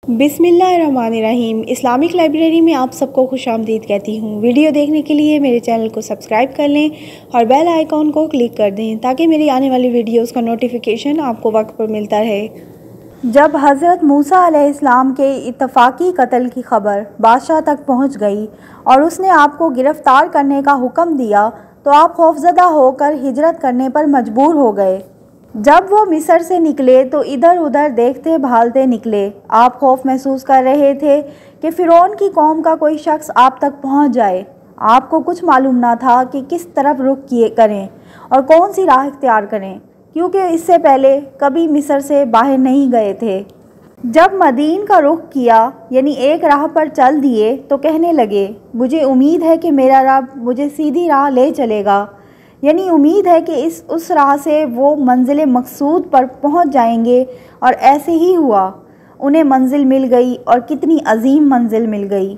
बिस्मिल्लाहिर्रहमानिर्रहीम। Islamic library में आप सबको खुश आमदीद कहती हूँ। वीडियो देखने के लिए मेरे चैनल को सब्सक्राइब कर लें और बेल आइकॉन को क्लिक कर दें ताकि मेरी आने वाली वीडियोस का नोटिफिकेशन आपको वक्त पर मिलता रहे। जब हज़रत मूसा अलैहिस्सलाम के इत्तफ़ाक़ी कत्ल की खबर बादशाह तक पहुँच गई और उसने आपको गिरफ़्तार करने का हुक्म दिया तो आप खौफज़दा होकर हिजरत करने पर मजबूर हो गए। जब वो मिस्र से निकले तो इधर उधर देखते भालते निकले। आप खौफ महसूस कर रहे थे कि फ़िरौन की कौम का कोई शख्स आप तक पहुंच जाए। आपको कुछ मालूम ना था कि किस तरफ रुख करें और कौन सी राह इख्तियार करें, क्योंकि इससे पहले कभी मिस्र से बाहर नहीं गए थे। जब मदीन का रुख किया यानी एक राह पर चल दिए तो कहने लगे, मुझे उम्मीद है कि मेरा रब मुझे सीधी राह ले चलेगा, यानी उम्मीद है कि उस राह से वो मंजिल मकसूद पर पहुंच जाएंगे। और ऐसे ही हुआ, उन्हें मंजिल मिल गई और कितनी अजीम मंजिल मिल गई।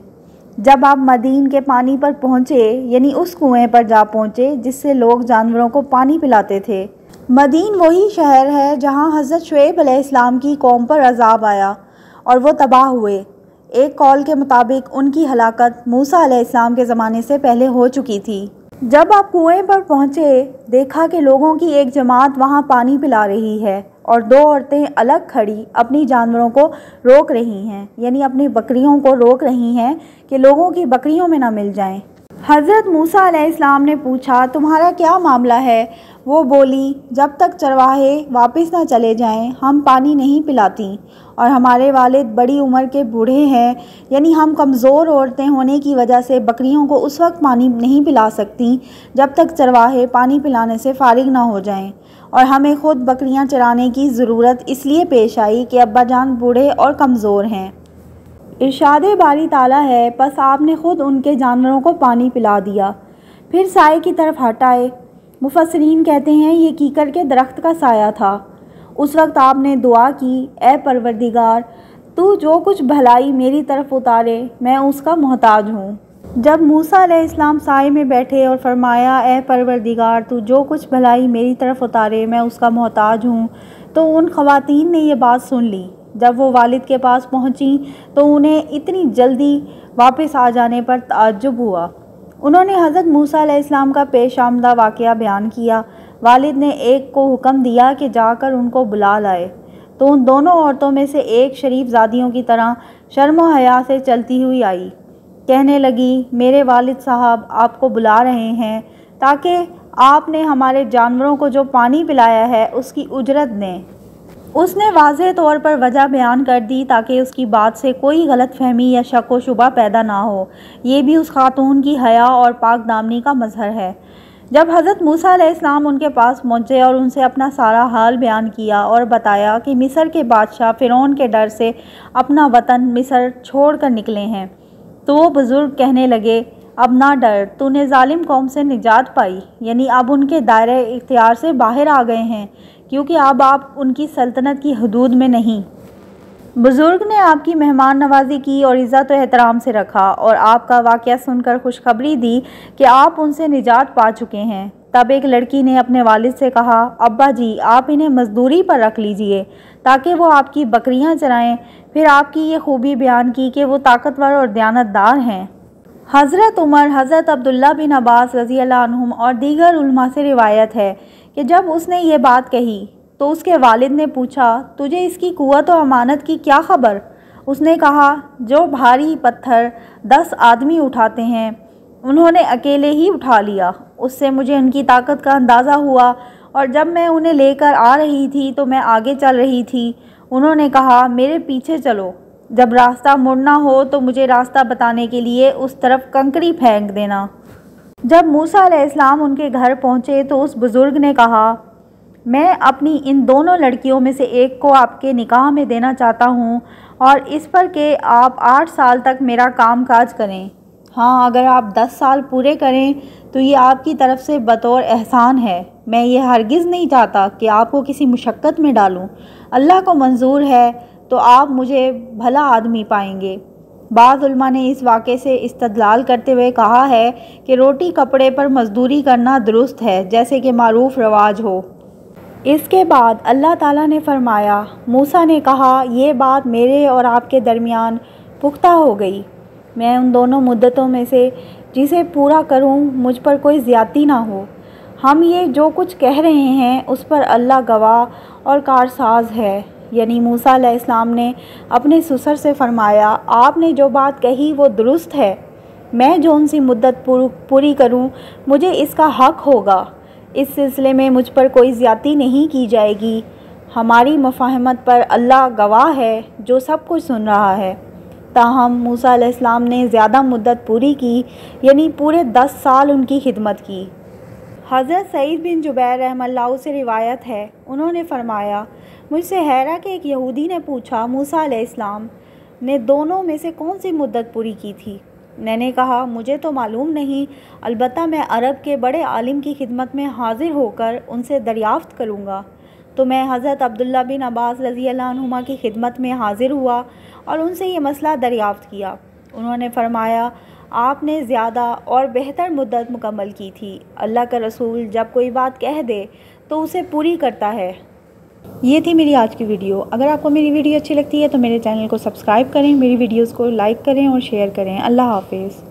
जब आप मदीन के पानी पर पहुँचे यानी उस कुएं पर जा पहुँचे जिससे लोग जानवरों को पानी पिलाते थे। मदीन वही शहर है जहाँ हज़रत शुएब अलैहिस्सलाम की कौम पर अज़ाब आया और वो तबाह हुए। एक कौल के मुताबिक उनकी हलाकत मूसा अलैहिस्सलाम के ज़माने से पहले हो चुकी थी। जब आप कुएं पर पहुंचे देखा कि लोगों की एक जमात वहां पानी पिला रही है और दो औरतें अलग खड़ी अपनी जानवरों को रोक रही हैं, यानी अपनी बकरियों को रोक रही हैं कि लोगों की बकरियों में ना मिल जाएं। हज़रत मूसा अलैहिस्सलाम ने पूछा, तुम्हारा क्या मामला है? वो बोली, जब तक चरवाहे वापस ना चले जाएं हम पानी नहीं पिलाती और हमारे वालिद बड़ी उम्र के बूढ़े हैं, यानी हम कमज़ोर औरतें होने की वजह से बकरियों को उस वक्त पानी नहीं पिला सकती जब तक चरवाहे पानी पिलाने से फारिग ना हो जाएं। और हमें ख़ुद बकरियां चराने की ज़रूरत इसलिए पेश आई कि अब्बा जान बूढ़े और कमज़ोर हैं। इरशाद बारी ताला है, बस आपने ख़ुद उनके जानवरों को पानी पिला दिया। फिर साए की तरफ हट आए। मुफस्सिरीन कहते हैं ये कीकर के दरख्त का साया था। उस वक्त आपने दुआ की, ए परवरदिगार, तू जो कुछ भलाई मेरी तरफ उतारे मैं उसका मोहताज हूँ। जब मूसा अलैहिस्सलाम साए में बैठे और फरमाया, ए परवरदिगार, तू जो कुछ भलाई मेरी तरफ उतारे मैं उसका मोहताज हूँ, तो उन ख़वातीन ने ये बात सुन ली। जब वो वालिद के पास पहुँची तो उन्हें इतनी जल्दी वापस आ जाने पर ताज्जुब हुआ। उन्होंने हज़रत मूसा अलैहिस्सलाम का पेश आमदा वाक़या बयान किया। वालिद ने एक को हुक्म दिया कि जाकर उनको बुला लाए, तो उन दोनों औरतों में से एक शरीफ ज़ादियों की तरह शर्म व हया से चलती हुई आई। कहने लगी, मेरे वालिद साहब आपको बुला रहे हैं ताकि आपने हमारे जानवरों को जो पानी पिलाया है उसकी उजरत दें। उसने वाज़ेह तौर पर वजह बयान कर दी ताकि उसकी बात से कोई गलत फहमी या शक व शुबा पैदा ना हो। ये भी उस खातून की हया और पाक दामनी का मज़हर है। जब हज़रत मूसा अलैहिस्सलाम उनके पास पहुँचे और उनसे अपना सारा हाल बयान किया और बताया कि मिस्र के बादशाह फ़िरौन के डर से अपना वतन मिस्र छोड़ कर निकले हैं, तो वो बुज़ुर्ग कहने लगे, अब ना डर, तूने ज़ालिम कौम से निजात पाई, यानी अब उनके दायरे इख्तियार से बाहर आ गए हैं, क्योंकि अब आप उनकी सल्तनत की हदूद में नहीं। बुज़ुर्ग ने आपकी मेहमान नवाजी की और इज़्ज़त व एहतराम से रखा और आपका वाक़या सुनकर खुशखबरी दी कि आप उनसे निजात पा चुके हैं। तब एक लड़की ने अपने वालिद से कहा, अब्बा जी आप इन्हें मज़दूरी पर रख लीजिए ताकि वो आपकी बकरियां चराएं। फिर आपकी ये खूबी बयान की कि वो ताकतवर और दयानतदार हैं। हज़रत उमर, हज़रत अब्दुल्ला बिन अब्बास रज़ी अल्लाह अन्हुम और दीगर उलमा से रिवायत है कि जब उसने ये बात कही तो उसके वालिद ने पूछा, तुझे इसकी कुव्वत और अमानत की क्या खबर? उसने कहा, जो भारी पत्थर 10 आदमी उठाते हैं उन्होंने अकेले ही उठा लिया। उससे मुझे उनकी ताकत का अंदाज़ा हुआ और जब मैं उन्हें लेकर आ रही थी तो मैं आगे चल रही थी। उन्होंने कहा, मेरे पीछे चलो, जब रास्ता मुड़ना हो तो मुझे रास्ता बताने के लिए उस तरफ कंकरी फेंक देना। जब मूसा अलैहिस्सलाम उनके घर पहुँचे तो उस बुज़ुर्ग ने कहा, मैं अपनी इन दोनों लड़कियों में से एक को आपके निकाह में देना चाहता हूँ और इस पर कि आप 8 साल तक मेरा काम काज करें। हाँ, अगर आप 10 साल पूरे करें तो ये आपकी तरफ से बतौर एहसान है। मैं ये हरगिज़ नहीं चाहता कि आपको किसी मुशक्क़त में डालूँ। अल्लाह को मंजूर है तो आप मुझे भला आदमी पाएंगे। बाज़ उलमा ने इस वाक़े से इस्तदलाल करते हुए कहा है कि रोटी कपड़े पर मजदूरी करना दुरुस्त है, जैसे कि मारूफ रवाज हो। اس کے بعد اللہ تعالیٰ نے فرمایا، موسیٰ نے کہا یہ بات میرے اور آپ کے درمیان پختہ ہو گئی، میں ان دونوں مدتوں میں سے جسے پورا کروں مجھ پر کوئی زیادتی نہ ہو۔ ہم یہ جو کچھ کہہ رہے ہیں اس پر اللہ گواہ اور کارساز ہے۔ یعنی موسیٰ علیہ السلام نے اپنے سسر سے فرمایا، آپ نے جو بات کہی وہ درست ہے، میں جو ان سی مدت پوری کروں مجھے اس کا حق ہوگا، اس سلسلے میں مجھ پر کوئی زیادتی نہیں کی جائے گی۔ ہماری مفاہمت پر اللہ گواہ ہے جو سب کچھ سن رہا ہے۔ تاہم موسیٰ علیہ السلام نے زیادہ مدت پوری کی، یعنی پورے 10 سال ان کی خدمت کی۔ حضرت سعید بن جبیر رحمہ اللہ سے روایت ہے، انہوں نے فرمایا، مجھ سے حیرہ کے ایک یہودی نے پوچھا، موسیٰ علیہ السلام نے دونوں میں سے کون سی مدت پوری کی تھی؟ میں نے کہا، مجھے تو معلوم نہیں، البتہ میں عرب کے بڑے عالم کی خدمت میں حاضر ہو کر ان سے دریافت کروں گا۔ تو میں حضرت عبداللہ بن عباس رضی اللہ عنہما کی خدمت میں حاضر ہوا اور ان سے یہ مسئلہ دریافت کیا۔ انہوں نے فرمایا، آپ نے زیادہ اور بہتر مدت مکمل کی تھی۔ اللہ کا رسول جب کوئی بات کہہ دے تو اسے پوری کرتا ہے۔ یہ تھی میری آج کی ویڈیو۔ اگر آپ کو میری ویڈیو اچھی لگتی ہے تو میرے چینل کو سبسکرائب کریں، میری ویڈیوز کو لائک کریں اور شیئر کریں۔ اللہ حافظ۔